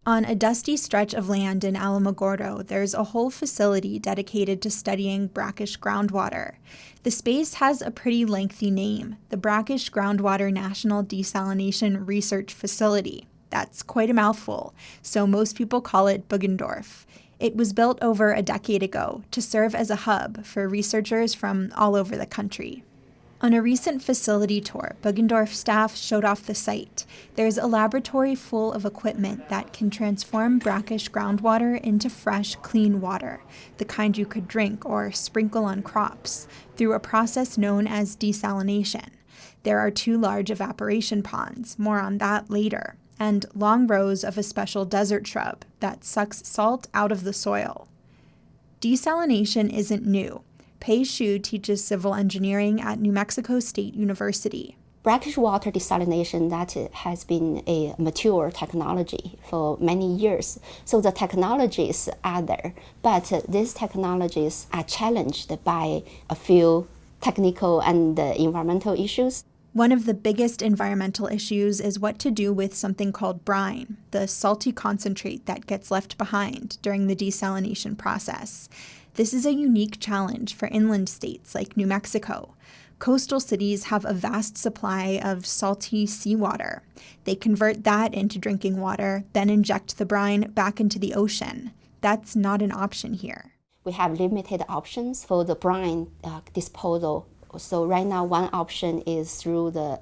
On a dusty stretch of land in Alamogordo, there's a whole facility dedicated to studying brackish groundwater. The space has a pretty lengthy name, the Brackish Groundwater National Desalination Research Facility. That's quite a mouthful, so most people call it Buggendorf. It was built over a decade ago to serve as a hub for researchers from all over the country. On a recent facility tour, Buggendorf staff showed off the site. There's a laboratory full of equipment that can transform brackish groundwater into fresh, clean water, the kind you could drink or sprinkle on crops, through a process known as desalination. There are 2 large evaporation ponds, more on that later, and long rows of a special desert shrub that sucks salt out of the soil. Desalination isn't new. Pei Xu teaches civil engineering at New Mexico State University. Brackish water desalination, that has been a mature technology for many years. So the technologies are there, but these technologies are challenged by a few technical and environmental issues. One of the biggest environmental issues is what to do with something called brine, the salty concentrate that gets left behind during the desalination process. This is a unique challenge for inland states like New Mexico. Coastal cities have a vast supply of salty seawater. They convert that into drinking water, then inject the brine back into the ocean. That's not an option here. We have limited options for the brine disposal. So right now, one option is through the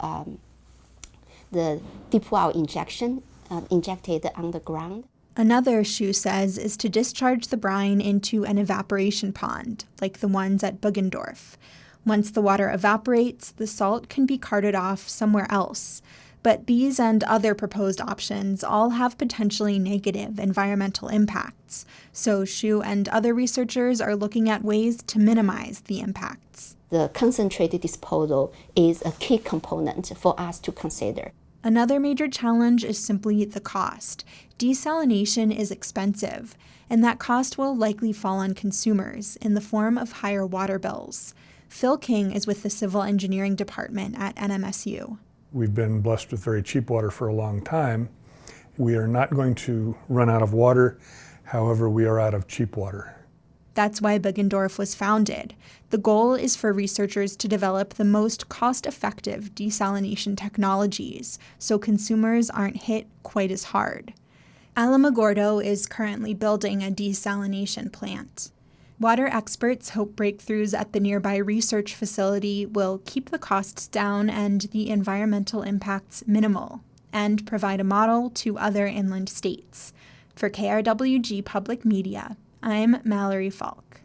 deep well injection, injected underground. Another, Xu says, is to discharge the brine into an evaporation pond, like the ones at Buggendorf. Once the water evaporates, the salt can be carted off somewhere else. But these and other proposed options all have potentially negative environmental impacts, so Xu and other researchers are looking at ways to minimize the impacts. The concentrated disposal is a key component for us to consider. Another major challenge is simply the cost. Desalination is expensive, and that cost will likely fall on consumers in the form of higher water bills. Phil King is with the Civil Engineering Department at NMSU. We've been blessed with very cheap water for a long time. We are not going to run out of water, however, we are out of cheap water. That's why Buggendorf was founded. The goal is for researchers to develop the most cost-effective desalination technologies so consumers aren't hit quite as hard. Alamogordo is currently building a desalination plant. Water experts hope breakthroughs at the nearby research facility will keep the costs down and the environmental impacts minimal, and provide a model to other inland states. For KRWG Public Media, I'm Mallory Falk.